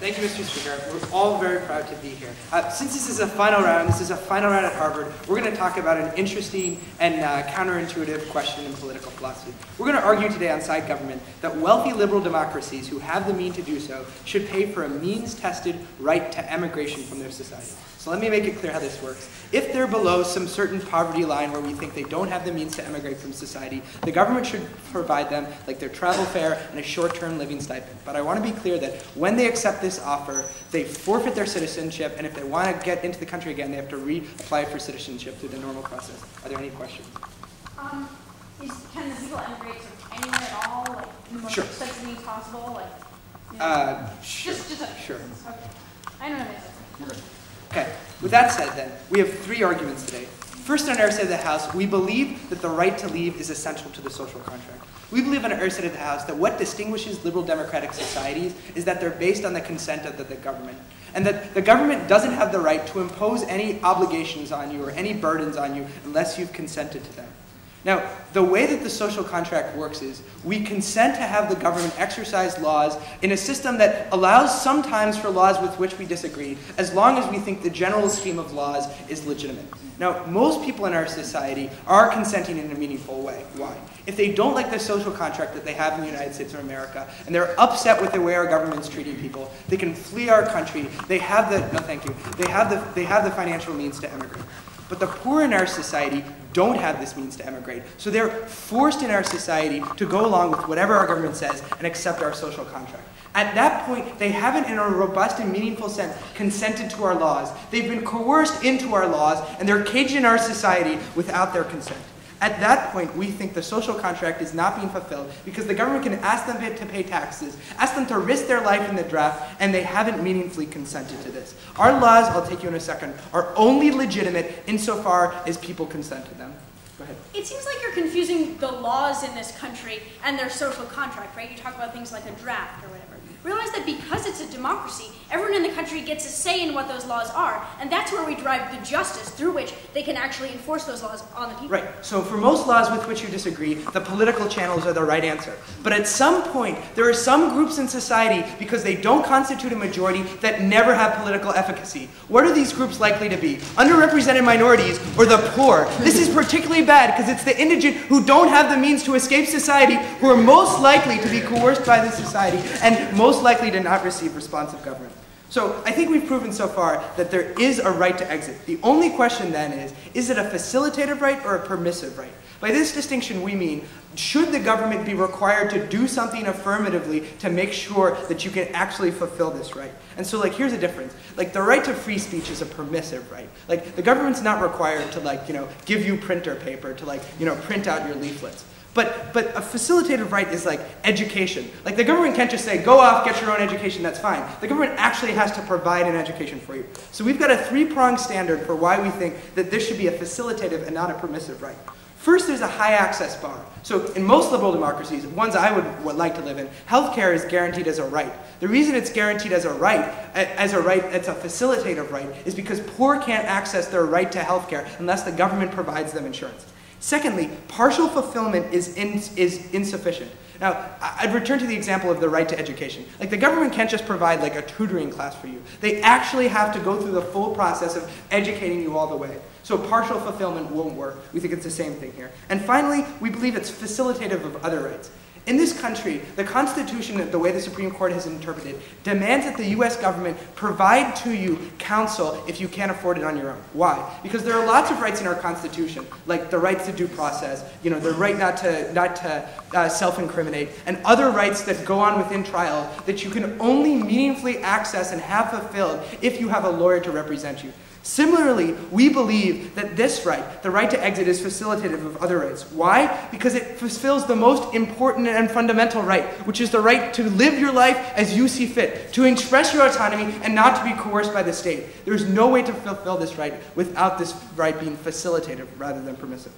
Thank you, Mr. Speaker. We're all very proud to be here. Since this is a final round at Harvard, we're going to talk about an interesting and counterintuitive question in political philosophy. We're going to argue today on side government that wealthy liberal democracies who have the means to do so should pay for a means-tested right to emigration from their society. So let me make it clear how this works. If they're below some certain poverty line where we think they don't have the means to emigrate from society, the government should provide them like their travel fare and a short-term living stipend. But I want to be clear that when they accept this offer, they forfeit their citizenship, and if they want to get into the country again, they have to reapply for citizenship through the normal process. Are there any questions? Can the people emigrate anywhere at all, like in the most expensive means possible? Like, you know, sure. Sure. Okay. I don't know the answer. Okay, with that said then, we have three arguments today. First, on our side of the House, we believe that the right to leave is essential to the social contract. We believe on our side of the House that what distinguishes liberal democratic societies is that they're based on the consent of the government. And that the government doesn't have the right to impose any obligations on you or any burdens on you unless you've consented to them. Now, the way that the social contract works is we consent to have the government exercise laws in a system that allows sometimes for laws with which we disagree, as long as we think the general scheme of laws is legitimate. Now, most people in our society are consenting in a meaningful way. Why? If they don't like the social contract that they have in the United States of America, and they're upset with the way our government's treating people, they can flee our country. They have the, no thank you, they have the financial means to emigrate. But the poor in our society don't have this means to emigrate. So they're forced in our society to go along with whatever our government says and accept our social contract. At that point, they haven't, in a robust and meaningful sense, consented to our laws. They've been coerced into our laws, and they're caged in our society without their consent. At that point, we think the social contract is not being fulfilled because the government can ask them to pay taxes, ask them to risk their life in the draft, and they haven't meaningfully consented to this. Our laws, I'll take you in a second, are only legitimate insofar as people consent to them. Go ahead. It seems like you're confusing the laws in this country and their social contract, right? You talk about things like a draft or whatever. Realize that because it's a democracy, everyone in the country gets a say in what those laws are, and that's where we derive the justice through which they can actually enforce those laws on the people. Right. So for most laws with which you disagree, the political channels are the right answer. But at some point, there are some groups in society, because they don't constitute a majority, that never have political efficacy. What are these groups likely to be? Underrepresented minorities or the poor. This is particularly bad because it's the indigent who don't have the means to escape society who are most likely to be coerced by the society and most likely to not receive responsive government. So I think we've proven so far that there is a right to exit. The only question then is it a facilitative right or a permissive right? By this distinction we mean, should the government be required to do something affirmatively to make sure that you can actually fulfill this right? And so here's the difference. The right to free speech is a permissive right. The government's not required to give you printer paper to print out your leaflets. But a facilitative right is like education. The government can't just say, go off, get your own education, that's fine. The government actually has to provide an education for you. So we've got a three-pronged standard for why we think that this should be a facilitative and not a permissive right. First, there's a high access bar. So in most liberal democracies, ones I would like to live in, healthcare is guaranteed as a right. The reason it's guaranteed as a right, it's a facilitative right, is because poor can't access their right to healthcare unless the government provides them insurance. Secondly, partial fulfillment is insufficient. Now, I'd return to the example of the right to education. The government can't just provide a tutoring class for you. They actually have to go through the full process of educating you all the way. So partial fulfillment won't work. We think it's the same thing here. And finally, we believe it's facilitative of other rights. In this country, the Constitution, the way the Supreme Court has interpreted, demands that the US government provide to you counsel if you can't afford it on your own. Why? Because there are lots of rights in our Constitution, like the right to due process, the right not to self-incriminate, and other rights that go on within trial that you can only meaningfully access and have fulfilled if you have a lawyer to represent you. Similarly, we believe that this right, the right to exit, is facilitative of other rights. Why? Because it fulfills the most important and fundamental right, which is the right to live your life as you see fit, to express your autonomy and not to be coerced by the state. There is no way to fulfill this right without this right being facilitative rather than permissive.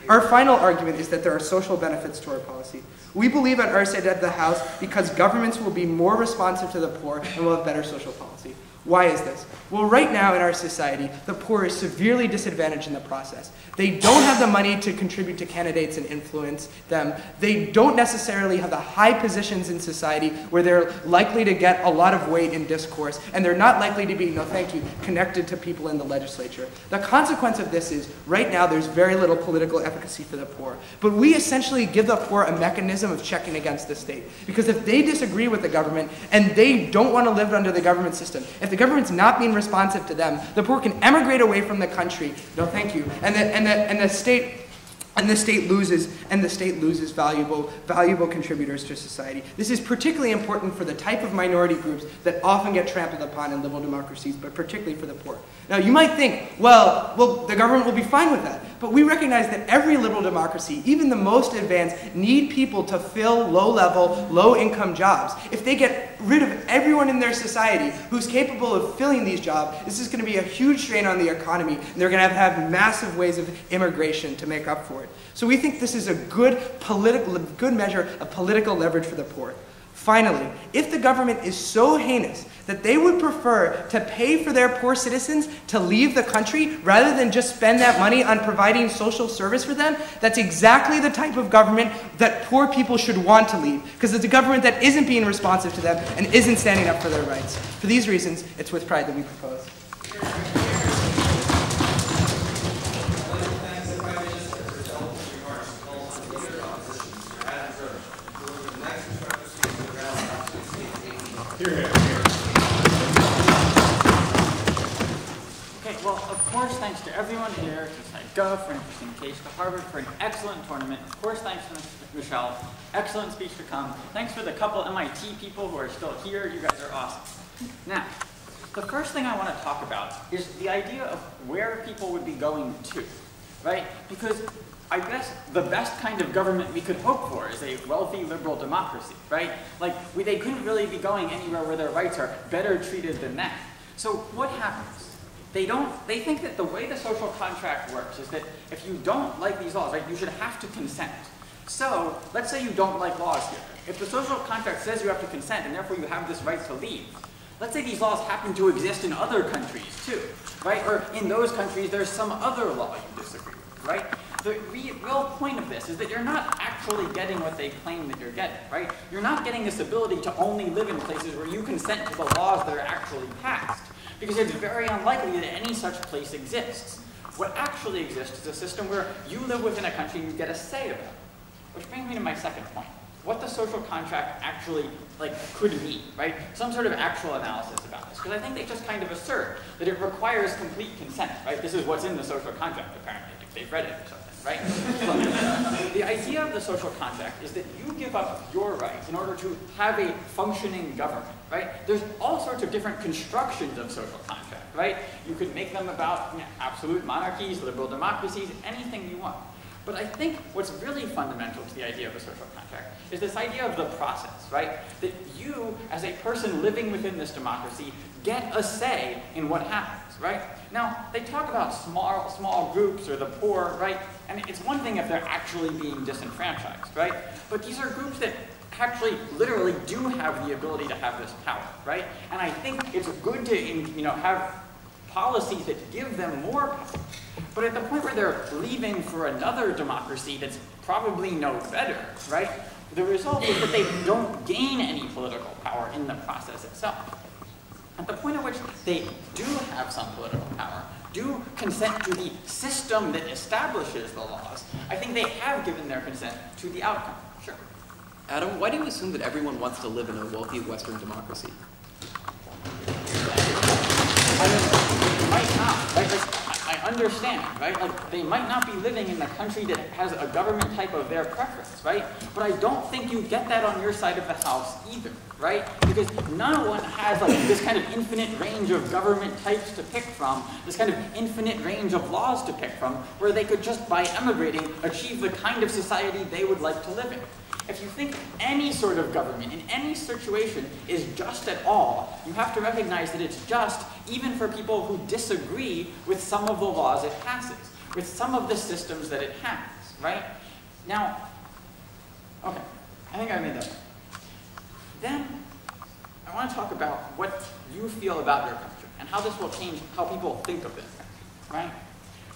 Our final argument is that there are social benefits to our policy. We believe on our side of the House because governments will be more responsive to the poor and will have better social policy. Why is this? Well, right now in our society, the poor is severely disadvantaged in the process. They don't have the money to contribute to candidates and influence them. They don't necessarily have the high positions in society where they're likely to get a lot of weight in discourse, and they're not likely to be, no thank you, connected to people in the legislature. The consequence of this is, right now, there's very little political efficacy for the poor. But we essentially give the poor a mechanism of checking against the state. Because if they disagree with the government, and they don't want to live under the government system, if the government's not being responsive to them, the poor can emigrate away from the country, no thank you, and the state loses valuable contributors to society. This is particularly important for the type of minority groups that often get trampled upon in liberal democracies, but particularly for the poor. Now, you might think, well, the government will be fine with that. But we recognize that every liberal democracy, even the most advanced, need people to fill low-level, low-income jobs. If they get rid of everyone in their society who's capable of filling these jobs, this is going to be a huge strain on the economy, and they're going to have massive ways of immigration to make up for it. So we think this is a good measure of political leverage for the poor. Finally, if the government is so heinous that they would prefer to pay for their poor citizens to leave the country rather than just spend that money on providing social service for them, that's exactly the type of government that poor people should want to leave, because it's a government that isn't being responsive to them and isn't standing up for their rights. For these reasons, it's with pride that we propose. Okay, well, of course, thanks to everyone here, to SciGov for an interesting case, to Harvard for an excellent tournament. Of course, thanks to Michelle. Excellent speech to come. Thanks for the couple MIT people who are still here. You guys are awesome. Now, the first thing I want to talk about is the idea of where people would be going to, right? Because I guess the best kind of government we could hope for is a wealthy liberal democracy, right? Like, they couldn't really be going anywhere where their rights are better treated than that. So what happens? They think that the way the social contract works is that if you don't like these laws, right, you should have to consent. So let's say you don't like laws here. If the social contract says you have to consent and therefore you have this right to leave, let's say these laws happen to exist in other countries too, right? Or in those countries there's some other law you disagree with, right? The real point of this is that you're not actually getting what they claim that you're getting, right? You're not getting this ability to only live in places where you consent to the laws that are actually passed, because it's very unlikely that any such place exists. What actually exists is a system where you live within a country and you get a say about it. Which brings me to my second point. What the social contract actually could mean, right? Some sort of actual analysis about this, because I think they just kind of assert that it requires complete consent, right? This is what's in the social contract, apparently, if they've read it or something, right? Look, the idea of the social contract is that you give up your rights in order to have a functioning government, right? There's all sorts of different constructions of social contract, right? You could make them about absolute monarchies, liberal democracies, anything you want. But I think what's really fundamental to the idea of a social contract is this idea of the process, right? That you, as a person living within this democracy, get a say in what happens, right? Now, they talk about small groups or the poor, right? And it's one thing if they're actually being disenfranchised, right? But these are groups that actually literally do have the ability to have this power, right? And I think it's good to have policies that give them more power. But at the point where they're leaving for another democracy that's probably no better, right? The result is that they don't gain any political power in the process itself. At the point at which they do have some political power, do consent to the system that establishes the laws, I think they have given their consent to the outcome. Sure. Adam, why do you assume that everyone wants to live in a wealthy Western democracy? I mean, might not, right? I understand, right? They might not be living in the country that has a government type of their preference, right? But I don't think you get that on your side of the house either, right? Because no one has this kind of infinite range of government types to pick from, this kind of infinite range of laws to pick from, where they could just by emigrating achieve the kind of society they would like to live in. If you think any sort of government in any situation is just at all, you have to recognize that it's just even for people who disagree with some of the laws it passes, with some of the systems that it has, right? Now, okay, I think I made that. Then, I want to talk about what you feel about your country and how this will change how people think of it, right?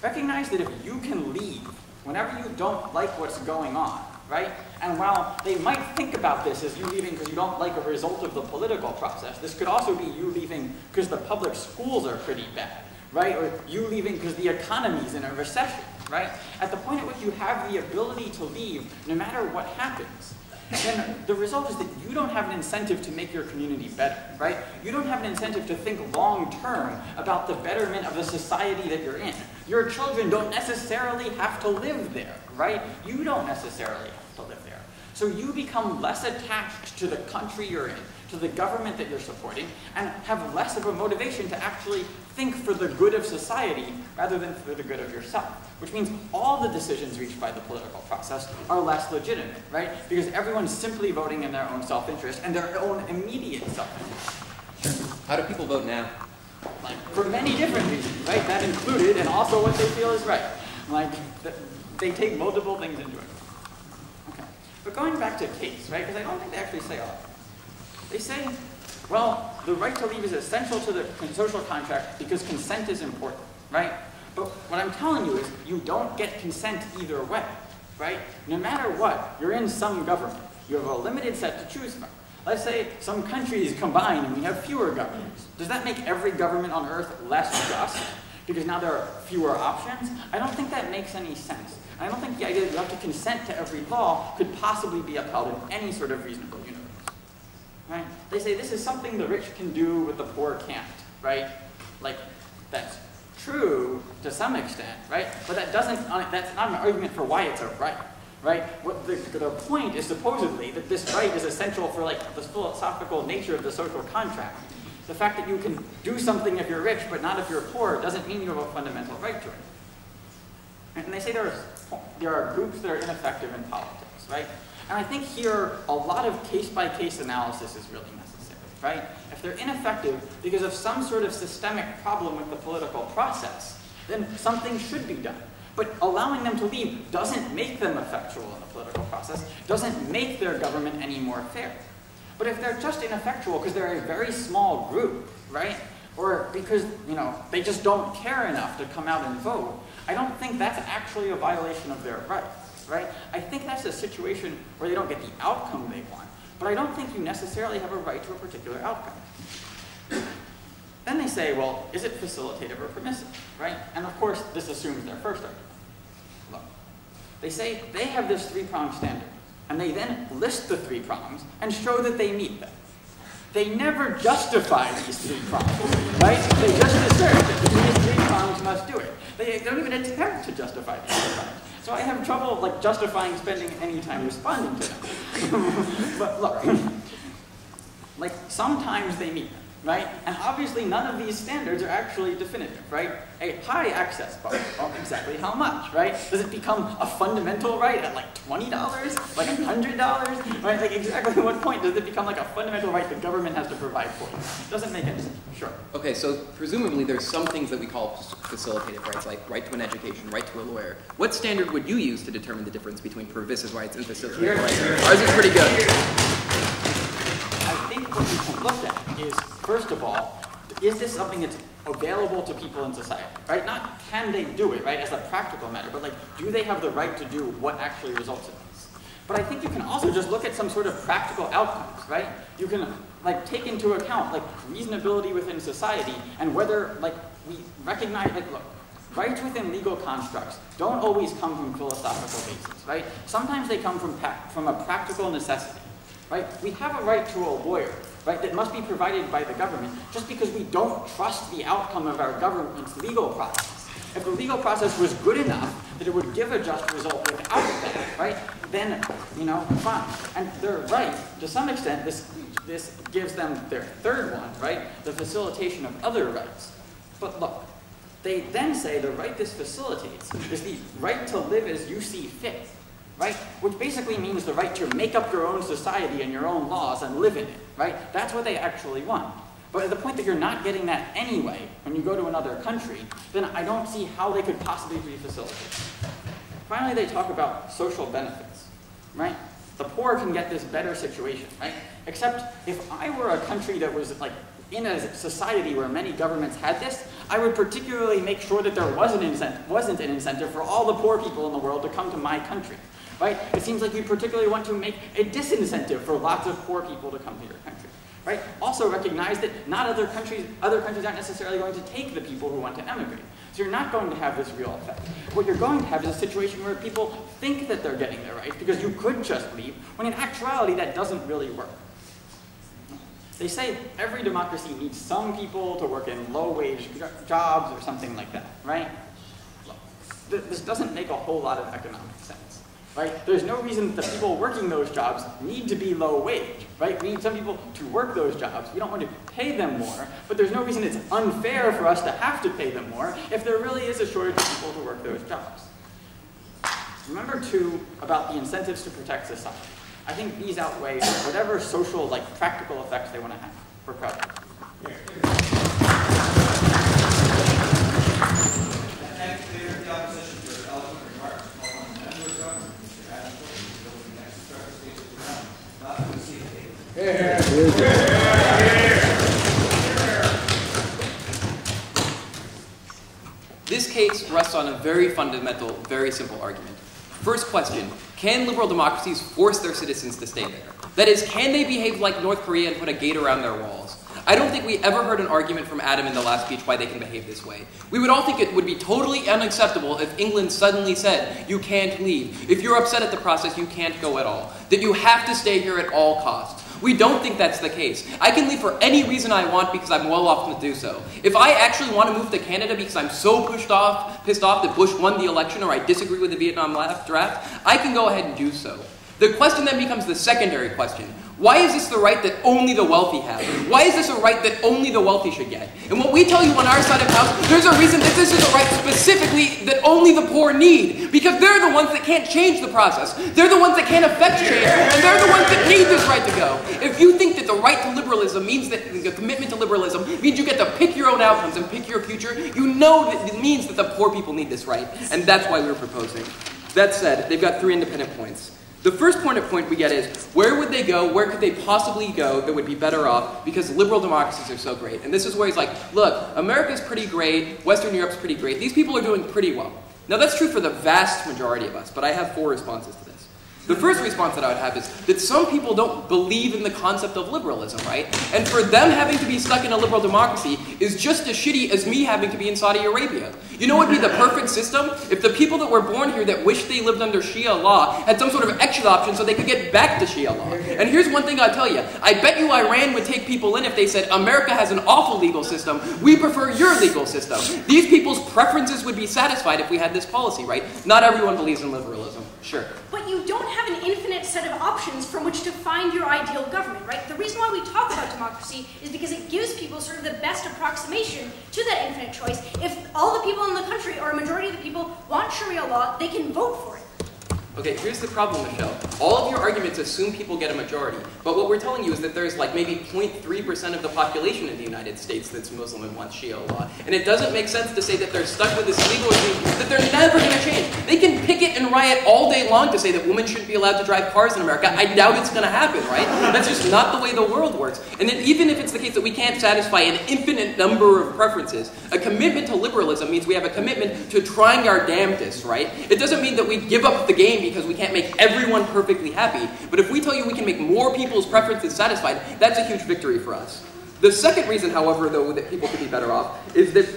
Recognize that if you can leave whenever you don't like what's going on, right? And while they might think about this as you leaving because you don't like a result of the political process, this could also be you leaving because the public schools are pretty bad, right? Or you leaving because the economy's in a recession, right? At the point at which you have the ability to leave, no matter what happens, then the result is that you don't have an incentive to make your community better, right? You don't have an incentive to think long-term about the betterment of the society that you're in. Your children don't necessarily have to live there, right? You don't necessarily have to live there. So you become less attached to the country you're in, to the government that you're supporting, and have less of a motivation to actually think for the good of society rather than for the good of yourself. Which means all the decisions reached by the political process are less legitimate, right? Because everyone's simply voting in their own self-interest and their own immediate self-interest. How do people vote now? Like, for many different reasons, right? That included, and also what they feel is right. Like, they take multiple things into it. Okay. But going back to case, right? Because I don't think they actually say all that. They say, well, the right to leave is essential to the social contract because consent is important, right? But what I'm telling you is you don't get consent either way, right? No matter what, you're in some government. You have a limited set to choose from. Let's say some countries combine and we have fewer governments. Does that make every government on earth less just? Because now there are fewer options? I don't think that makes any sense. I don't think the idea that you have to consent to every law could possibly be upheld in any sort of reasonable universe. Right? They say this is something the rich can do but the poor can't, right? Like, that's true to some extent, right? But that's not an argument for why it's a right, right? What the point is supposedly that this right is essential for like the philosophical nature of the social contract. The fact that you can do something if you're rich but not if you're poor doesn't mean you have a fundamental right to it. And they say there are groups that are ineffective in politics, right? And I think here a lot of case-by-case analysis is really necessary, right? If they're ineffective because of some sort of systemic problem with the political process, then something should be done. But allowing them to leave doesn't make them effectual in the political process, doesn't make their government any more fair. But if they're just ineffectual because they're a very small group, right? Or because, they just don't care enough to come out and vote, I don't think that's actually a violation of their rights, right? I think that's a situation where they don't get the outcome they want, but I don't think you necessarily have a right to a particular outcome. Then they say, well, is it facilitative or permissive, right? And of course, this assumes their first argument. Look, they say they have this three-pronged standard, and they then list the three prongs and show that they meet them. They never justify these three prongs, right? They just assert that these three prongs must do it. They don't even attempt to justify these three prongs. So I have trouble justifying spending any time responding to them. But look, sometimes they meet them, right? And obviously none of these standards are actually definitive, right? A high access bar, well, exactly how much, right? Does it become a fundamental right at $20, $100, right? Exactly what point does it become a fundamental right the government has to provide for you? Doesn't make any sense, sure. Okay, so presumably there's some things that we call facilitative rights, like right to an education, right to a lawyer. What standard would you use to determine the difference between permissive rights and facilitative rights? Ours is pretty good. I think what you can look at is, first of all, is this something that's available to people in society, right? Not can they do it, right, as a practical matter, but do they have the right to do what actually results in this? But I think you can also just look at some sort of practical outcomes, right? You can take into account reasonability within society and whether we recognize look, rights within legal constructs don't always come from philosophical bases, right? Sometimes they come from a practical necessity. Right? We have a right to a lawyer, right, that must be provided by the government just because we don't trust the outcome of our government's legal process. If the legal process was good enough that it would give a just result without that, right, then, fine. And they're right, to some extent, this gives them their third one, right, the facilitation of other rights. But look, they then say the right this facilitates is the right to live as you see fit. Right? Which basically means the right to make up your own society and your own laws and live in it, right? That's what they actually want. But at the point that you're not getting that anyway, when you go to another country, then I don't see how they could possibly be facilitated. Finally, they talk about social benefits, right? the poor can get this better situation, right? Except if I were a country that was like in a society where many governments had this, I would particularly make sure that there wasn't an incentive for all the poor people in the world to come to my country, right? It seems like you particularly want to make a disincentive for lots of poor people to come to your country, right? Also recognize that not other countries aren't necessarily going to take the people who want to emigrate. So you're not going to have this real effect. What you're going to have is a situation where people think that they're getting their rights because you could just leave, when in actuality that doesn't really work. They say every democracy needs some people to work in low-wage jobs or something like that, right? This doesn't make a whole lot of economic sense, right? There's no reason that the people working those jobs need to be low-wage, right? We need some people to work those jobs. We don't want to pay them more, but there's no reason it's unfair for us to have to pay them more if there really is a shortage of people to work those jobs. Remember, too, about the incentives to protect society. I think these outweigh whatever social, practical effects they want to have for projects. Thanks to the opposition for their eloquent remarks. On the member of government, Mr. Adam Chilton, who will be next to start the stage of the round, not to receive a This case rests on a very fundamental, very simple argument. First question, can liberal democracies force their citizens to stay there? That is, can they behave like North Korea and put a gate around their walls? I don't think we ever heard an argument from Adam in the last speech why they can behave this way. We would all think it would be totally unacceptable if England suddenly said, you can't leave. If you're upset at the process, you can't go at all. That you have to stay here at all costs. We don't think that's the case. I can leave for any reason I want because I'm well off to do so. If I actually want to move to Canada because I'm so pissed off that Bush won the election or I disagree with the Vietnam draft, I can go ahead and do so. The question then becomes the secondary question. Why is this the right that only the wealthy have? Why is this a right that only the wealthy should get? And what we tell you on our side of the house, there's a reason that this is a right specifically that only the poor need. Because they're the ones that can't change the process. They're the ones that can't affect change. And they're the ones that need this right to go. If you think that the right to liberalism means that the commitment to liberalism means you get to pick your own outcomes and pick your future, you know that it means that the poor people need this right. And that's why we're proposing. That said, they've got 3 independent points. The first point we get is, where would they go, where could they possibly go that would be better off because liberal democracies are so great? And this is where he's like, look, America's pretty great, Western Europe's pretty great, these people are doing pretty well. Now that's true for the vast majority of us, but I have 4 responses to this. The first response that I would have is that some people don't believe in the concept of liberalism, right? And for them having to be stuck in a liberal democracy is just as shitty as me having to be in Saudi Arabia. You know what would be the perfect system? If the people that were born here that wish they lived under Shia law had some sort of exit option so they could get back to Shia law. And here's one thing I'll tell you. I bet you Iran would take people in if they said, America has an awful legal system. We prefer your legal system. These people's preferences would be satisfied if we had this policy, right? Not everyone believes in liberalism. Sure. But you don't have an infinite set of options from which to find your ideal government, right? The reason why we talk about democracy is because it gives people sort of the best approximation to that infinite choice. If all the people in the country, or a majority of the people, want Sharia law, they can vote for it. Okay, here's the problem, Michelle. All of your arguments assume people get a majority, but what we're telling you is that there's maybe 0.3% of the population in the United States that's Muslim and wants Shia law. And it doesn't make sense to say that they're stuck with this legal regime that they're never going to change. They can picket and riot all day long to say that women shouldn't be allowed to drive cars in America. I doubt it's going to happen, right? That's just not the way the world works. And then even if it's the case that we can't satisfy an infinite number of preferences, a commitment to liberalism means we have a commitment to trying our damnedest, right? It doesn't mean that we give up the game because we can't make everyone perfectly happy. But if we tell you we can make more people's preferences satisfied, that's a huge victory for us. The second reason, however, though, that people could be better off is that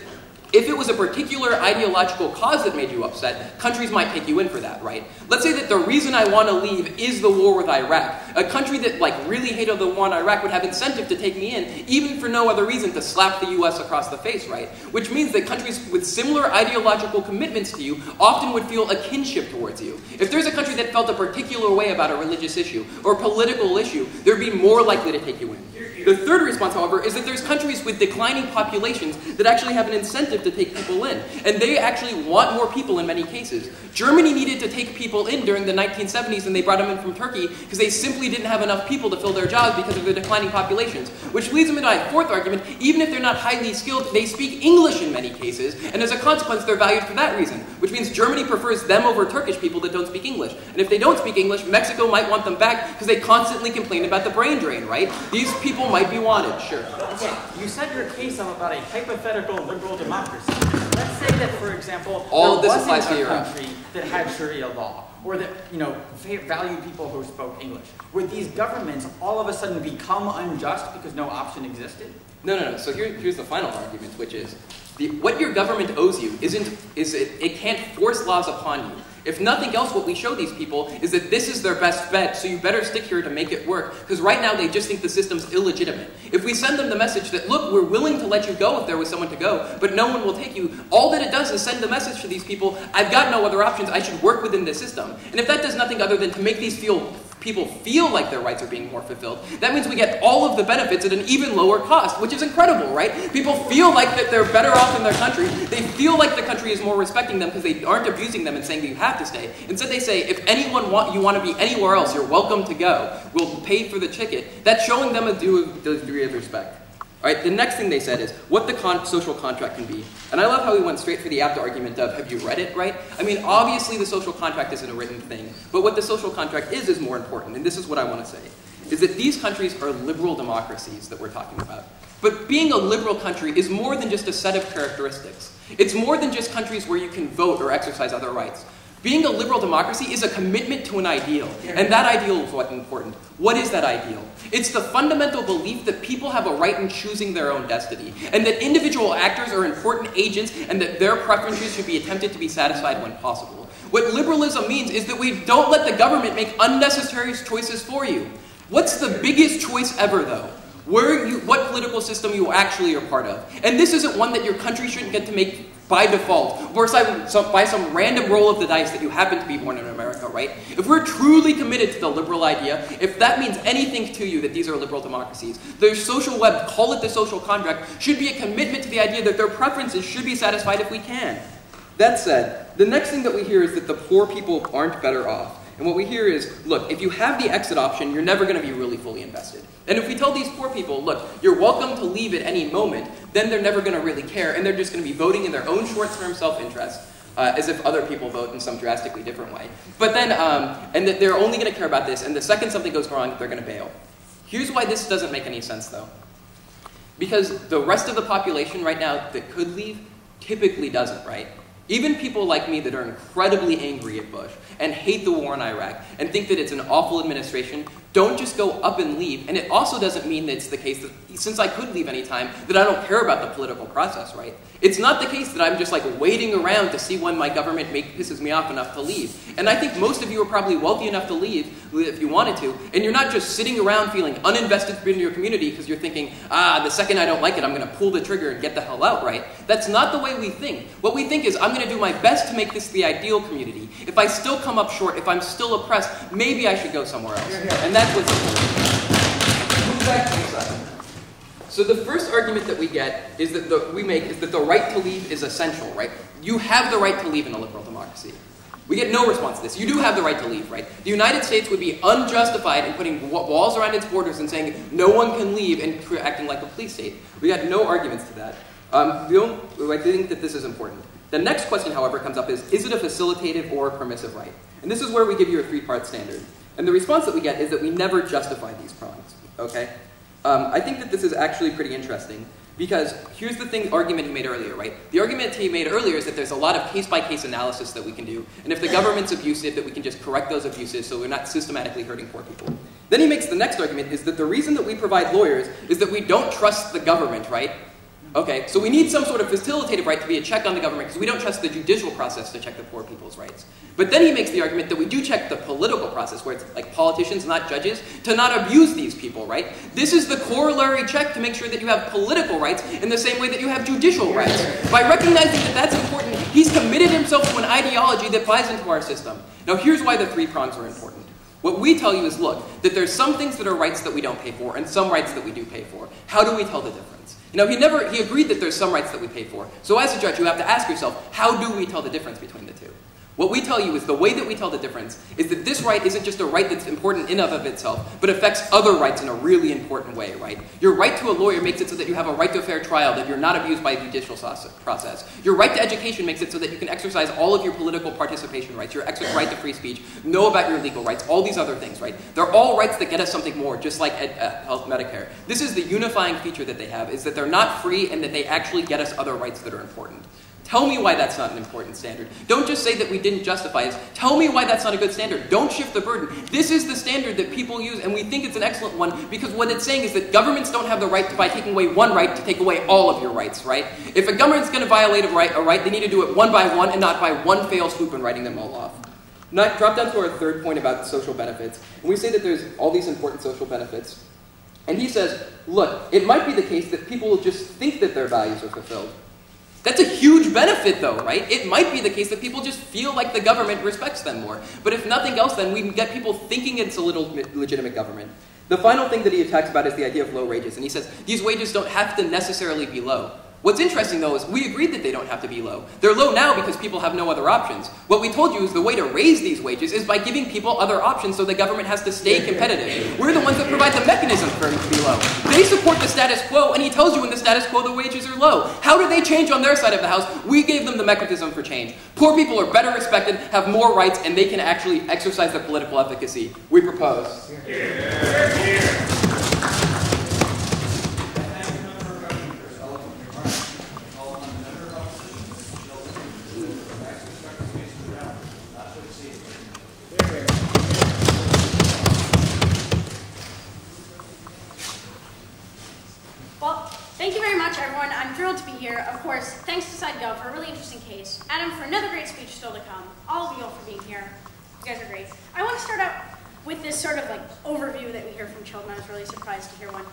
if it was a particular ideological cause that made you upset, countries might take you in for that, right? Let's say that the reason I want to leave is the war with Iraq. A country that really hated the war in Iraq would have incentive to take me in, even for no other reason to slap the US across the face, right? Which means that countries with similar ideological commitments to you often would feel a kinship towards you. If there's a country that felt a particular way about a religious issue or political issue, they'd be more likely to take you in. The third response, however, is that there's countries with declining populations that actually have an incentive to take people in. And they actually want more people in many cases. Germany needed to take people in during the 1970s, and they brought them in from Turkey because they simply didn't have enough people to fill their jobs because of their declining populations. Which leads them into my fourth argument. Even if they're not highly skilled, they speak English in many cases, and as a consequence, they're valued for that reason. Which means Germany prefers them over Turkish people that don't speak English. And if they don't speak English, Mexico might want them back because they constantly complain about the brain drain, right? These people might be wanted, sure. Okay, you set your case up about a hypothetical liberal democracy. Let's say that, for example, all there this applies wasn't to a Europe. country that had Sharia law, or that, valued people who spoke English. Would these governments all of a sudden become unjust because no option existed? No. So here's the final argument, which is what your government owes you it can't force laws upon you. If nothing else, what we show these people is that this is their best bet, so you better stick here to make it work, because right now they just think the system's illegitimate. If we send them the message that, look, we're willing to let you go if there was someone to go, but no one will take you, all that it does is send the message to these people, I've got no other options, I should work within this system. And if that does nothing other than to make these people feel like their rights are being more fulfilled, that means we get all of the benefits at an even lower cost, which is incredible, right? People feel like that they're better off in their country. They feel like the country is more respecting them because they aren't abusing them and saying that you have to stay. Instead they say, if you want to be anywhere else, you're welcome to go. We'll pay for the ticket. That's showing them a degree of respect. All right, the next thing they said is what the social contract can be. And I love how we went straight for the APDA argument of, have you read it, right? I mean, obviously the social contract isn't a written thing, but what the social contract is more important, and this is what I want to say, is that these countries are liberal democracies that we're talking about. But being a liberal country is more than just a set of characteristics. It's more than just countries where you can vote or exercise other rights. Being a liberal democracy is a commitment to an ideal, and that ideal is what's important. What is that ideal? It's the fundamental belief that people have a right in choosing their own destiny, and that individual actors are important agents, and that their preferences should be attempted to be satisfied when possible. What liberalism means is that we don't let the government make unnecessary choices for you. What's the biggest choice ever, though? What political system you actually are part of. And this isn't one that your country shouldn't get to make by default, or by some random roll of the dice that you happen to be born in America, right? If we're truly committed to the liberal idea, if that means anything to you that these are liberal democracies, their social web, call it the social contract, should be a commitment to the idea that their preferences should be satisfied if we can. That said, the next thing that we hear is that the poor people aren't better off. And what we hear is, look, if you have the exit option, you're never going to be really fully invested. And if we tell these poor people, look, you're welcome to leave at any moment, then they're never going to really care, and they're just going to be voting in their own short-term self-interest, as if other people vote in some drastically different way. But then, and that they're only going to care about this, and the second something goes wrong, they're going to bail. Here's why this doesn't make any sense, though. Because the rest of the population right now that could leave typically doesn't, right? Even people like me that are incredibly angry at Bush and hate the war in Iraq and think that it's an awful administration don't just go up and leave. And it also doesn't mean that it's the case that, since I could leave anytime, that I don't care about the political process, right? It's not the case that I'm just like waiting around to see when my government pisses me off enough to leave. And I think most of you are probably wealthy enough to leave if you wanted to. And you're not just sitting around feeling uninvested in your community because you're thinking, the second I don't like it, I'm going to pull the trigger and get the hell out, right? That's not the way we think. What we think is, I'm going to do my best to make this the ideal community. If I still come up short, if I'm still oppressed, maybe I should go somewhere else. And that's what's important. So the first argument that we get is that the right to leave is essential, right? You have the right to leave in a liberal democracy. We get no response to this. You do have the right to leave, right? The United States would be unjustified in putting walls around its borders and saying no one can leave and acting like a police state. We got no arguments to that. I think that this is important. The next question, however, comes up is it a facilitative or a permissive right? And this is where we give you a three-part standard. And the response that we get is that we never justify these prongs, okay? I think that this is actually pretty interesting because here's the argument he made earlier, right? The argument he made earlier is that there's a lot of case-by-case analysis that we can do, and if the government's abusive, that we can just correct those abuses so we're not systematically hurting poor people. Then he makes the next argument is that the reason that we provide lawyers is that we don't trust the government, right? Okay, so we need some sort of facilitative right to be a check on the government because we don't trust the judicial process to check the poor people's rights. But then he makes the argument that we do check the political process, where it's like politicians, not judges, to not abuse these people, right? This is the corollary check to make sure that you have political rights in the same way that you have judicial rights. By recognizing that that's important, he's committed himself to an ideology that buys into our system. Now here's why the three prongs are important. What we tell you is, look, that there's some things that are rights that we don't pay for and some rights that we do pay for. How do we tell the difference? You know, he agreed that there's some rights that we pay for. So as a judge, you have to ask yourself, how do we tell the difference between the two? What we tell you is the way that we tell the difference is that this right isn't just a right that's important in and of itself, but affects other rights in a really important way, right? Your right to a lawyer makes it so that you have a right to a fair trial, that you're not abused by a judicial process. Your right to education makes it so that you can exercise all of your political participation rights, your right to free speech, know about your legal rights, all these other things, right? They're all rights that get us something more, just like health Medicare. This is the unifying feature that they have, is that they're not free and that they actually get us other rights that are important. Tell me why that's not an important standard. Don't just say that we didn't justify it. Tell me why that's not a good standard. Don't shift the burden. This is the standard that people use, and we think it's an excellent one, because what it's saying is that governments don't have the right to, by taking away one right, to take away all of your rights, right? If a government's going to violate a right, they need to do it one by one and not by one fail swoop and writing them all off. Now, drop down to our third point about social benefits. And we say that there's all these important social benefits. And he says, look, it might be the case that people will just think that their values are fulfilled. That's a huge benefit, though, right? It might be the case that people just feel like the government respects them more. But if nothing else, then we can get people thinking it's a little legitimate government. The final thing that he attacks about is the idea of low wages. And he says, these wages don't have to necessarily be low. What's interesting, though, is we agreed that they don't have to be low. They're low now because people have no other options. What we told you is the way to raise these wages is by giving people other options so the government has to stay competitive. We're the ones that provide the mechanism for them to be low. They support the status quo, and he tells you in the status quo the wages are low. How do they change on their side of the house? We gave them the mechanism for change. Poor people are better respected, have more rights, and they can actually exercise their political efficacy. We propose. Thank you very much, everyone. I'm thrilled to be here. Of course, thanks to SideGov for a really interesting case. Adam for another great speech still to come. All of you all for being here. You guys are great. I want to start out with this sort of like overview that we hear from Chilton. I was really surprised to hear one.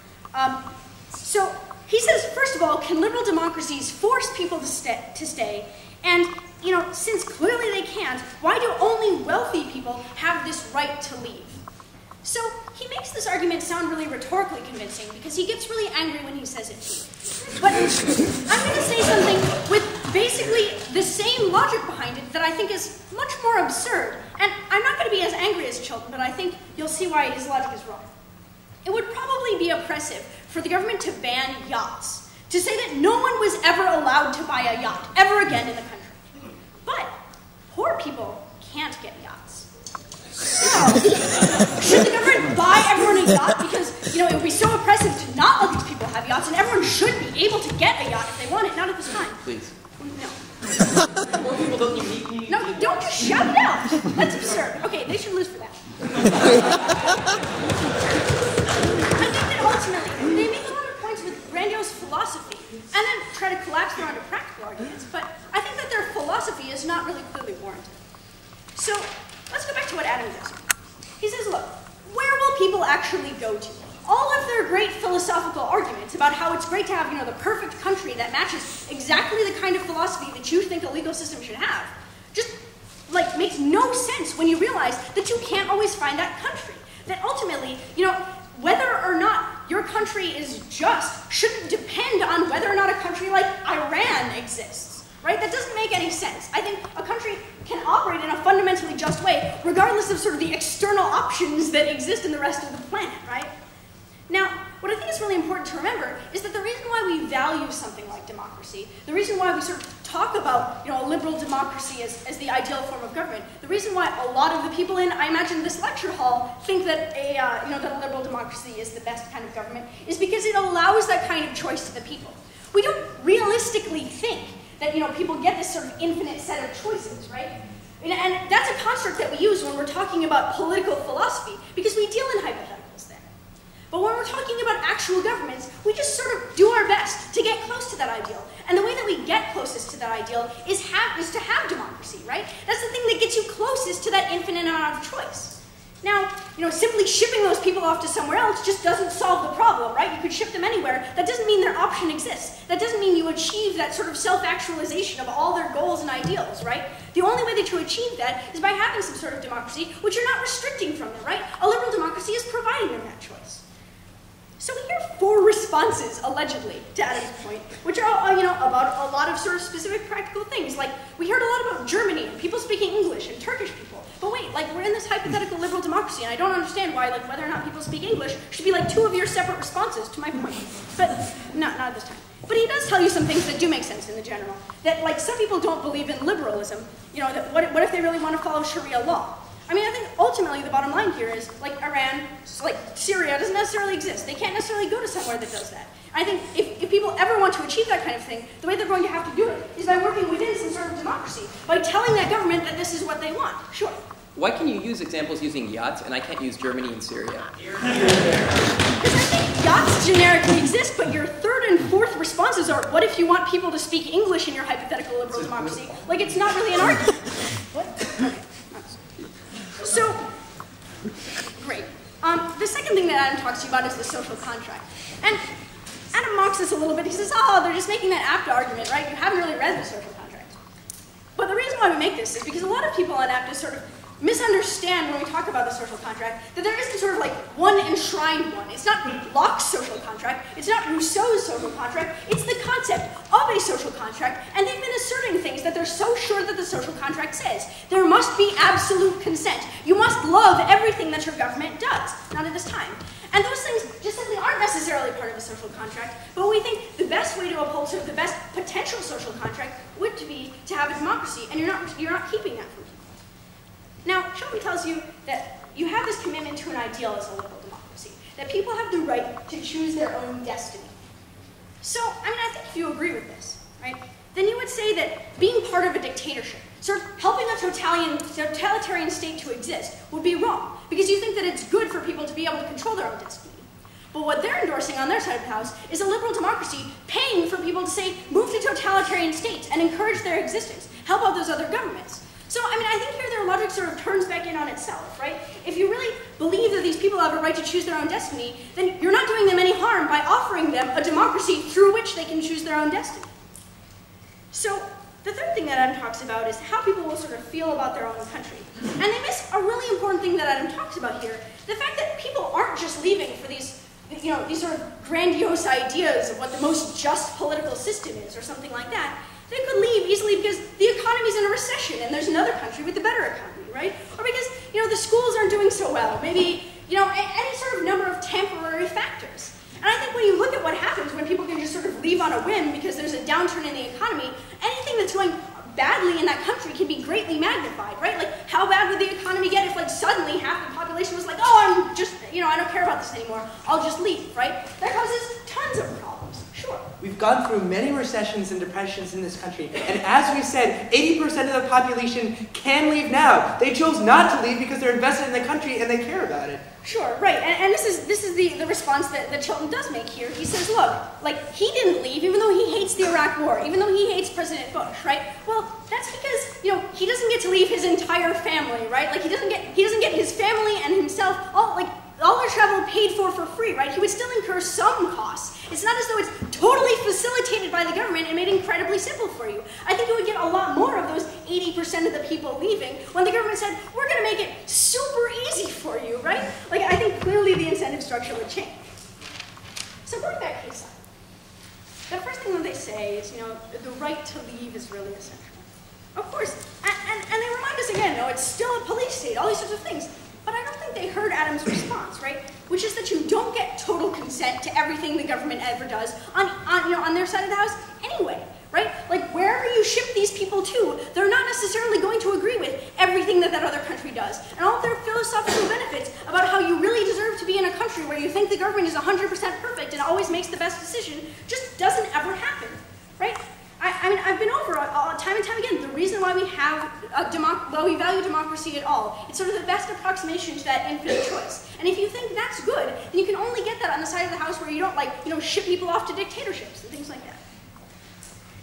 So he says, first of all, can liberal democracies force people to stay? And, you know, since clearly they can't, why do only wealthy people have this right to leave? So he makes this argument sound really rhetorically convincing because he gets really angry when he says it too. But I'm going to say something with basically the same logic behind it that I think is much more absurd. And I'm not going to be as angry as Chilton, but I think you'll see why his logic is wrong. It would probably be oppressive for the government to ban yachts, to say that no one was ever allowed to buy a yacht ever again in the country. But poor people can't get yachts. So, should the government buy everyone a yacht because, you know, it would be so oppressive to not let these people have yachts, and everyone should be able to get a yacht if they want it, not at this time. Please. No. More people don't need. No, don't just shout it out. That's absurd. Okay, they should lose for that. I think that ultimately, they make a lot of points with grandiose philosophy, and then try to collapse them onto practical arguments, but I think that their philosophy is not really clearly warranted. So, let's go back to what Adam does. He says, look, where will people actually go to? All of their great philosophical arguments about how it's great to have, you know, the perfect country that matches exactly the kind of philosophy that you think a legal system should have, just, like, makes no sense when you realize that you can't always find that country. That ultimately, you know, whether or not your country is just shouldn't depend on whether or not a country like Iran exists. Right? That doesn't make any sense. I think a country can operate in a fundamentally just way, regardless of sort of the external options that exist in the rest of the planet, right? Now, what I think is really important to remember is that the reason why we value something like democracy, the reason why we sort of talk about, you know, a liberal democracy as the ideal form of government, the reason why a lot of the people in, I imagine, this lecture hall think that that a liberal democracy is the best kind of government, is because it allows that kind of choice to the people. We don't realistically think that, you know, people get this sort of infinite set of choices, right? And that's a construct that we use when we're talking about political philosophy, because we deal in hypotheticals there. But when we're talking about actual governments, we just sort of do our best to get close to that ideal. And the way that we get closest to that ideal is to have democracy, right? That's the thing that gets you closest to that infinite amount of choice. Now, simply shipping those people off to somewhere else just doesn't solve the problem, right? You could ship them anywhere. That doesn't mean their option exists. That doesn't mean you achieve that sort of self-actualization of all their goals and ideals, right? The only way that you achieve that is by having some sort of democracy, which you're not restricting from them, right? A liberal democracy is providing them that choice. So we hear 4 responses, allegedly, to Adam's point, which are, about a lot of sort of specific practical things. Like, we heard a lot about Germany, and people speaking English, and Turkish people. But wait, we're in this hypothetical liberal democracy, and I don't understand why, whether or not people speak English should be, 2 of your separate responses to my point. But, not at this time. But he does tell you some things that do make sense in the general. That, some people don't believe in liberalism. That what if they really want to follow Sharia law? I think ultimately the bottom line here is, Iran, Syria doesn't necessarily exist. They can't necessarily go to somewhere that does that. I think if people ever want to achieve that kind of thing, the way they're going to have to do it is by working within some sort of democracy, by telling that government that this is what they want. Sure. Why can you use examples using yachts and I can't use Germany and Syria? Because I think yachts generically exist, but your 3rd and 4th responses are, what if you want people to speak English in your hypothetical liberal democracy? It's not really an argument. What? Okay. So, great. The second thing that Adam talks to you about is the social contract. And Adam mocks this a little bit. He says, they're just making that APDA argument, right? You haven't really read the social contract. But the reason why we make this is because a lot of people on APDA sort of misunderstand when we talk about the social contract that there isn't sort of one enshrined one. It's not Locke's social contract. It's not Rousseau's social contract. It's the concept of a social contract, and they've been asserting things that they're so sure that the social contract says. There must be absolute consent. You must love everything that your government does. Not at this time. And those things just simply aren't necessarily part of a social contract, but we think the best way to uphold sort of the best potential social contract would be to have a democracy, and you're not keeping that from people. Now, Chilton tells you that you have this commitment to an ideal as a liberal democracy, that people have the right to choose their own destiny. So, I think if you agree with this, right, then you would say that being part of a dictatorship, sort of helping a totalitarian state to exist, would be wrong, because you think that it's good for people to be able to control their own destiny. But what they're endorsing on their side of the house is a liberal democracy paying for people to say, move to totalitarian states and encourage their existence, help out those other governments. So, I think here their logic sort of turns back in on itself, right? If you really believe that these people have a right to choose their own destiny, then you're not doing them any harm by offering them a democracy through which they can choose their own destiny. So, the third thing that Adam talks about is how people will sort of feel about their own country. And they miss a really important thing that Adam talks about here, the fact that people aren't just leaving for these sort of grandiose ideas of what the most just political system is or something like that. They could leave easily because the economy's in a recession and there's another country with a better economy, right? Or because, the schools aren't doing so well. Maybe, any sort of number of temporary factors. And I think when you look at what happens when people can just sort of leave on a whim because there's a downturn in the economy, anything that's going badly in that country can be greatly magnified, right? How bad would the economy get if, suddenly half the population was I'm just, I don't care about this anymore. I'll just leave, right? That causes tons of problems. Sure. We've gone through many recessions and depressions in this country, and as we said, 80% of the population can leave now. They chose not to leave because they're invested in the country and they care about it. Sure, right, and this is the response that Chilton does make here. He says, look, he didn't leave even though he hates the Iraq War, even though he hates President Bush, right? Well, that's because, he doesn't get to leave his entire family, right? He doesn't get his family and himself, all their travel paid for free, right? He would still incur some costs. It's not as though it's totally facilitated by the government and made incredibly simple for you. I think you would get a lot more of those 80% of the people leaving when the government said, we're going to make it super easy for you, right? I think clearly the incentive structure would change. So going back case side, the first thing that they say is, the right to leave is really essential. Of course, and they remind us again, no, it's still a police state, all these sorts of things. But I don't think they heard Adam's response, right? Which is that you don't get total consent to everything the government ever does on their side of the house anyway, right? Wherever you ship these people to, they're not necessarily going to agree with everything that other country does. And all of their philosophical benefits about how you really deserve to be in a country where you think the government is 100% perfect and always makes the best decision just doesn't ever happen, right? I've been over time and time again the reason why we have why we value democracy at all. It's sort of the best approximation to that infinite choice. And if you think that's good, then you can only get that on the side of the house where you don't ship people off to dictatorships and things like that.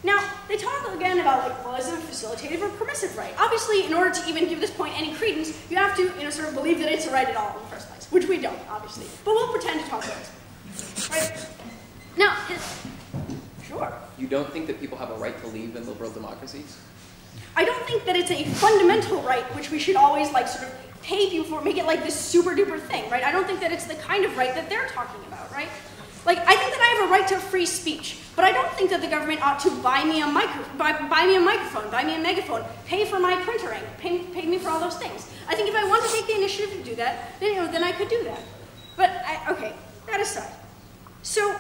Now, they talk again about, is facilitative or permissive right. Obviously, in order to even give this point any credence, you have to, sort of believe that it's a right at all in the first place, which we don't, obviously. But we'll pretend to talk about it. Right? Now, sure. You don't think that people have a right to leave in liberal democracies? I don't think that it's a fundamental right which we should always sort of pay people for, make it like this super duper thing, right? I don't think that it's the kind of right that they're talking about, right? I think that I have a right to free speech, but I don't think that the government ought to buy me a microphone, buy me a megaphone, pay for my printer ink, pay me for all those things. I think if I want to take the initiative to do that, then I could do that. But, okay, that aside. So,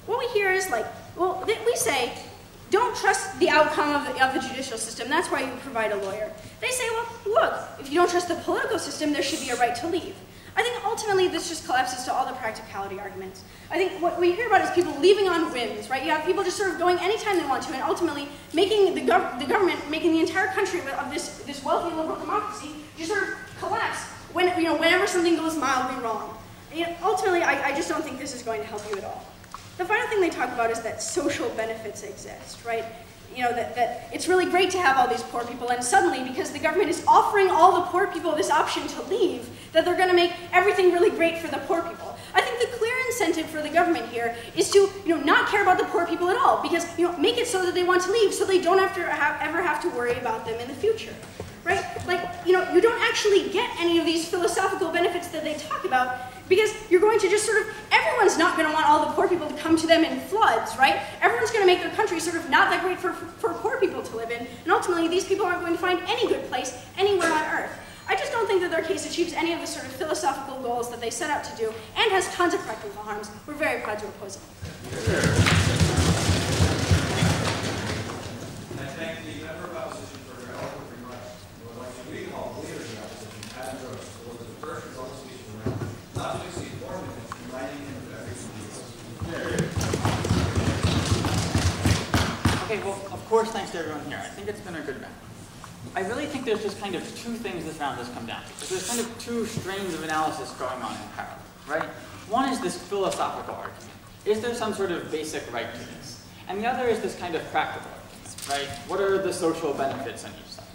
what we hear is we say, don't trust the outcome of the judicial system. That's why you provide a lawyer. They say, well, look, if you don't trust the political system, there should be a right to leave. I think ultimately this just collapses to all the practicality arguments. I think what we hear about is people leaving on whims, right? You have people just sort of going anytime they want to, and ultimately making the government, making the entire country of this wealthy liberal democracy just sort of collapse whenever something goes mildly wrong. Ultimately, I just don't think this is going to help you at all. The final thing they talk about is that social benefits exist, right? That it's really great to have all these poor people, and suddenly, because the government is offering all the poor people this option to leave, that they're going to make everything really great for the poor people. I think the clear incentive for the government here is to, not care about the poor people at all, because, make it so that they want to leave, so they don't ever have to worry about them in the future, right? You don't actually get any of these philosophical benefits that they talk about, because you're going to just everyone's not going to want all the poor people to come to them in floods, right? Everyone's going to make their country not that great for poor people to live in, and ultimately these people aren't going to find any good place anywhere on earth. I just don't think that their case achieves any of the sort of philosophical goals that they set out to do, and has tons of practical harms. We're very proud to oppose it. I thank the member of opposition for her eloquent remarks. I would like to recall the leader of the opposition, Adam Groce, who was the first result speech of the round, not to exceed 4 minutes, reminding him of everything he was. Okay, well, of course, thanks to everyone here. I think it's been a good round. I really think there's just kind of two things this round has come down to. There's kind of two strains of analysis going on in parallel, right? One is this philosophical argument. Is there some sort of basic right to this? And the other is this kind of practical argument, right? What are the social benefits on each side?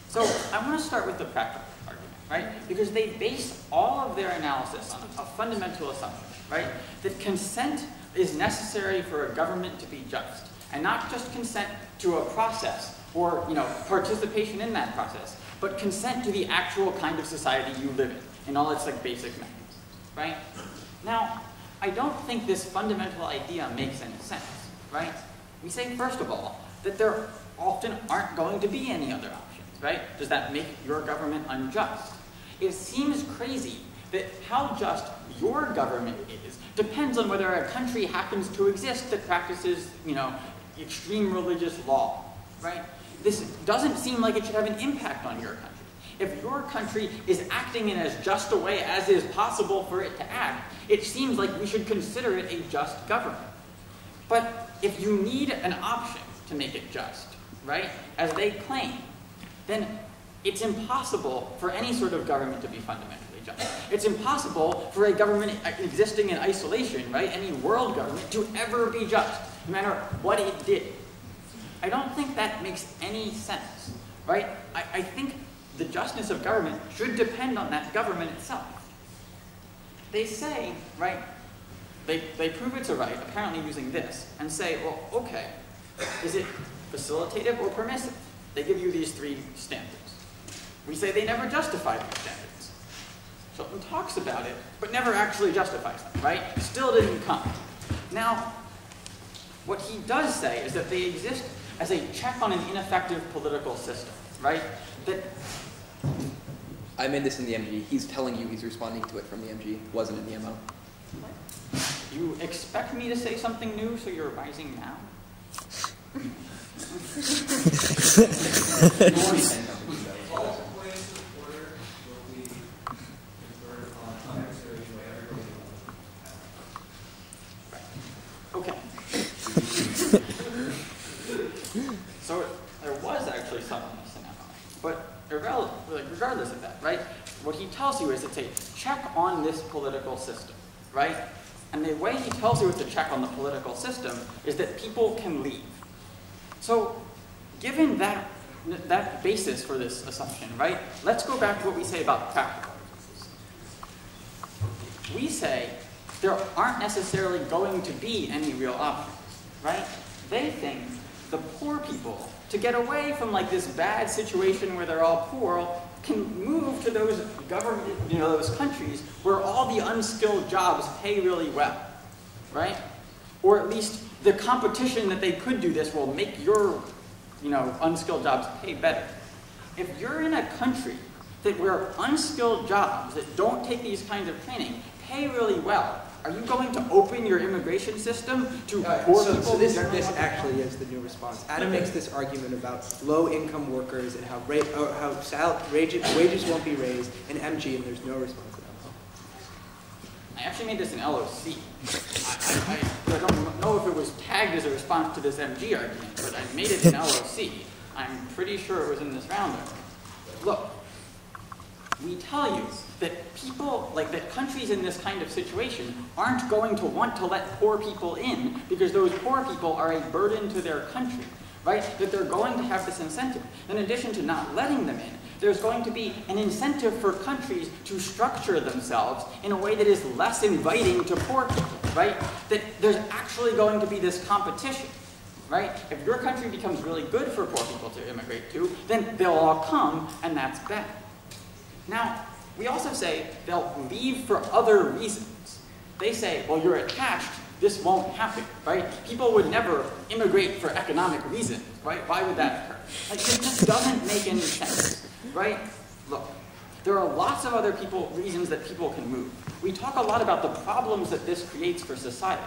So I want to start with the practical argument, right? Because they base all of their analysis on a fundamental assumption, right? That consent is necessary for a government to be just, and not just consent to a process or participation in that process, but consent to the actual kind of society you live in all its basic mechanisms, right? Now, I don't think this fundamental idea makes any sense, right? We say, first of all, that there often aren't going to be any other options, right? Does that make your government unjust? It seems crazy that how just your government is depends on whether a country happens to exist that practices, extreme religious law, right? This doesn't seem like it should have an impact on your country. If your country is acting in as just a way as is possible for it to act, it seems like we should consider it a just government. But if you need an option to make it just, right, as they claim, then it's impossible for any sort of government to be fundamentally just. It's impossible for a government existing in isolation, right, any world government, to ever be just, no matter what it did. I don't think that makes any sense, right? I think the justness of government should depend on that government itself. They say, right, they prove it's a right, apparently using this, and say, well, okay, is it facilitative or permissive? They give you these three standards. We say they never justify these standards. Chilton talks about it, but never actually justifies them, right? Still didn't come. Now, what he does say is that they exist as a check on an ineffective political system, right? That I made this in the MG. He's telling you he's responding to it from the MG. Wasn't in the MO. What? You expect me to say something new, so you're revising now? All points of order will be conferred on unnecessary by everybody. Okay. So there was actually some in this scenario, but regardless of that, right? What he tells you is it's a check on this political system, right? And the way he tells you it's a check on the political system is that people can leave. So given that that basis for this assumption, right? Let's go back to what we say about practical differences. We say there aren't necessarily going to be any real options, right? They think the poor people, to get away from like this bad situation where they're all poor, can move to those those countries where all the unskilled jobs pay really well, right? Or at least the competition that they could do this will make your, unskilled jobs pay better. If you're in a country where unskilled jobs that don't take these kinds of training pay really well, are you going to open your immigration system to poor people? So this actually is the new response. Adam makes this argument about low-income workers and how wages won't be raised in MG, and there's no response to that. I actually made this in LOC. I don't know if it was tagged as a response to this MG argument, but I made it in LOC. I'm pretty sure it was in this rounder. Look, we tell you that people, that countries in this kind of situation aren't going to want to let poor people in because those poor people are a burden to their country, right? That they're going to have this incentive. In addition to not letting them in, there's going to be an incentive for countries to structure themselves in a way that is less inviting to poor people, right? That there's actually going to be this competition, right? If your country becomes really good for poor people to immigrate to, then they'll all come, and that's bad. Now, we also say they'll leave for other reasons. They say, well, you're attached, this won't happen, right? People would never immigrate for economic reasons, right? Why would that occur? It just doesn't make any sense, right? Look, there are lots of other reasons that people can move. We talk a lot about the problems that this creates for society.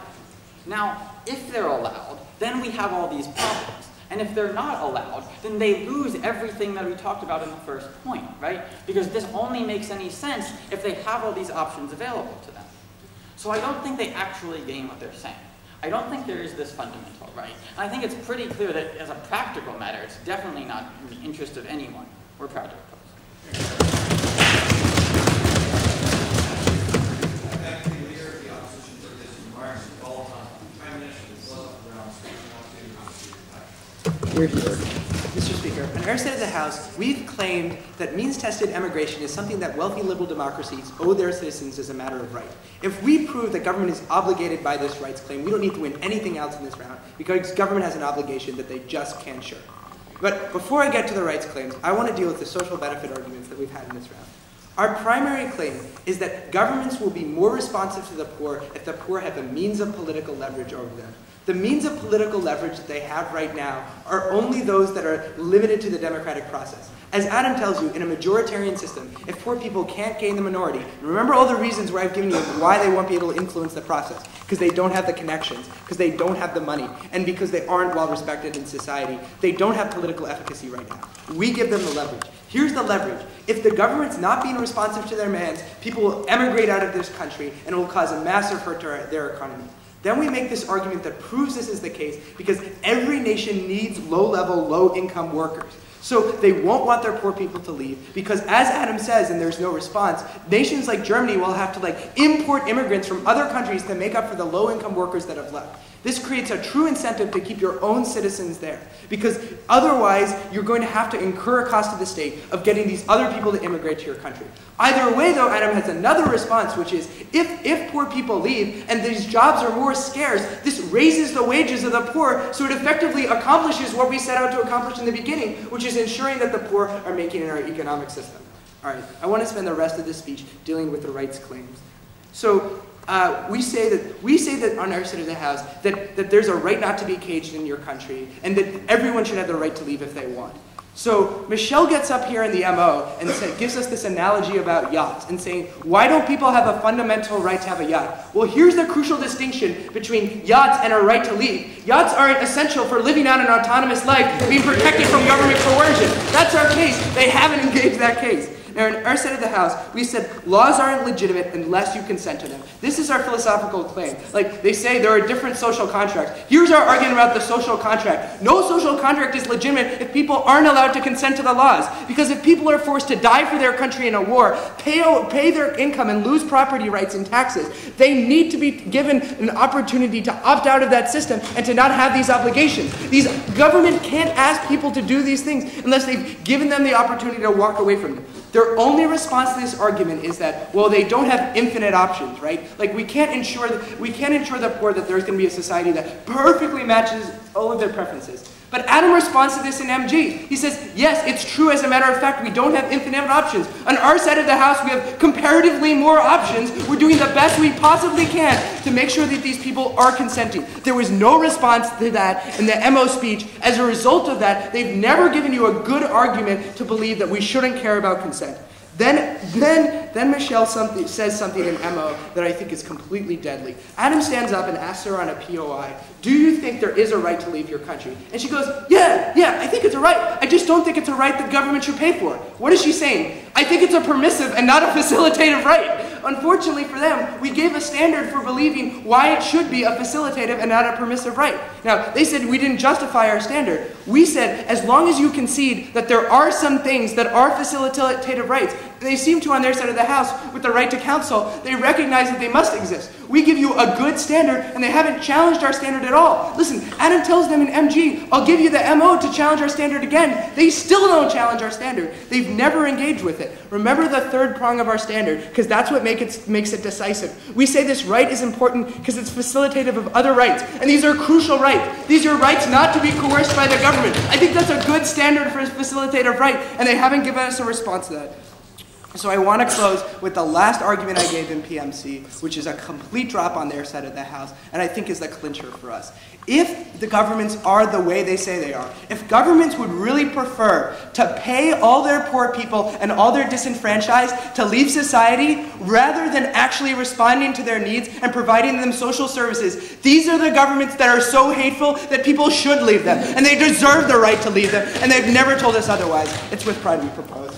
Now, if they're allowed, then we have all these problems. And if they're not allowed, then they lose everything that we talked about in the first point, right? Because this only makes any sense if they have all these options available to them. So I don't think they actually gain what they're saying. I don't think there is this fundamental right. And I think it's pretty clear that as a practical matter, it's definitely not in the interest of anyone. We're proud to oppose. We're here. Mr. Speaker, on our side of the House, we've claimed that means-tested emigration is something that wealthy liberal democracies owe their citizens as a matter of right. If we prove that government is obligated by this rights claim, we don't need to win anything else in this round, because government has an obligation that they just can't shirk. But before I get to the rights claims, I want to deal with the social benefit arguments that we've had in this round. Our primary claim is that governments will be more responsive to the poor if the poor have a means of political leverage over them. The means of political leverage that they have right now are only those that are limited to the democratic process. As Adam tells you, in a majoritarian system, if poor people can't gain the minority, and remember all the reasons where I've given you why they won't be able to influence the process, because they don't have the connections, because they don't have the money, and because they aren't well respected in society, they don't have political efficacy right now. We give them the leverage. Here's the leverage. If the government's not being responsive to their demands, people will emigrate out of this country, and it will cause a massive hurt to their economy. Then we make this argument that proves this is the case because every nation needs low-level, low-income workers. So they won't want their poor people to leave because, as Adam says, and there's no response, nations like Germany will have to import immigrants from other countries to make up for the low-income workers that have left. This creates a true incentive to keep your own citizens there because otherwise you're going to have to incur a cost to the state of getting these other people to immigrate to your country. Either way, though, Adam has another response, which is if poor people leave and these jobs are more scarce, this raises the wages of the poor, so it effectively accomplishes what we set out to accomplish in the beginning, which is ensuring that the poor are making in our economic system. All right, I want to spend the rest of this speech dealing with the rights claims. So we say that on our side of the House that there's a right not to be caged in your country and that everyone should have the right to leave if they want. So Michelle gets up here in the MO and gives us this analogy about yachts and saying, why don't people have a fundamental right to have a yacht? Well, here's the crucial distinction between yachts and a right to leave. Yachts aren't essential for living out an autonomous life and being protected from government coercion. That's our case. They haven't engaged that case. Now, in our side of the House, we said laws aren't legitimate unless you consent to them. This is our philosophical claim. Like, they say there are different social contracts. Here's our argument about the social contract. No social contract is legitimate if people aren't allowed to consent to the laws. Because if people are forced to die for their country in a war, pay their income and lose property rights and taxes, they need to be given an opportunity to opt out of that system and to not have these obligations. These government can't ask people to do these things unless they've given them the opportunity to walk away from them. Their only response to this argument is that, well, they don't have infinite options, right? Like, we can't ensure the poor that there's going to be a society that perfectly matches all of their preferences. But Adam responds to this in MG. He says, yes, it's true. As a matter of fact, we don't have infinite options. On our side of the House, we have comparatively more options. We're doing the best we possibly can to make sure that these people are consenting. There was no response to that in the MO speech. As a result of that, they've never given you a good argument to believe that we shouldn't care about consent. Then Michelle says something in MO that I think is completely deadly. Adam stands up and asks her on a POI, do you think there is a right to leave your country? And she goes, yeah, I think it's a right. I just don't think it's a right the government should pay for. What is she saying? I think it's a permissive and not a facilitative right. Unfortunately for them, we gave a standard for believing why it should be a facilitative and not a permissive right. Now, they said we didn't justify our standard. We said, as long as you concede that there are some things that are facilitative rights, they seem to on their side of the House with the right to counsel, they recognize that they must exist. We give you a good standard, and they haven't challenged our standard at all. Listen, Adam tells them in MG, I'll give you the MO to challenge our standard again. They still don't challenge our standard. They've never engaged with it. Remember the third prong of our standard, because that's what makes it decisive. We say this right is important because it's facilitative of other rights, and these are crucial rights. These are rights not to be coerced by the government. I think that's a good standard for a facilitative right, and they haven't given us a response to that. So I want to close with the last argument I gave in PMC, which is a complete drop on their side of the House, and I think is the clincher for us. If the governments are the way they say they are, if governments would really prefer to pay all their poor people and all their disenfranchised to leave society rather than actually responding to their needs and providing them social services, these are the governments that are so hateful that people should leave them, and they deserve the right to leave them, and they've never told us otherwise. It's with pride we propose.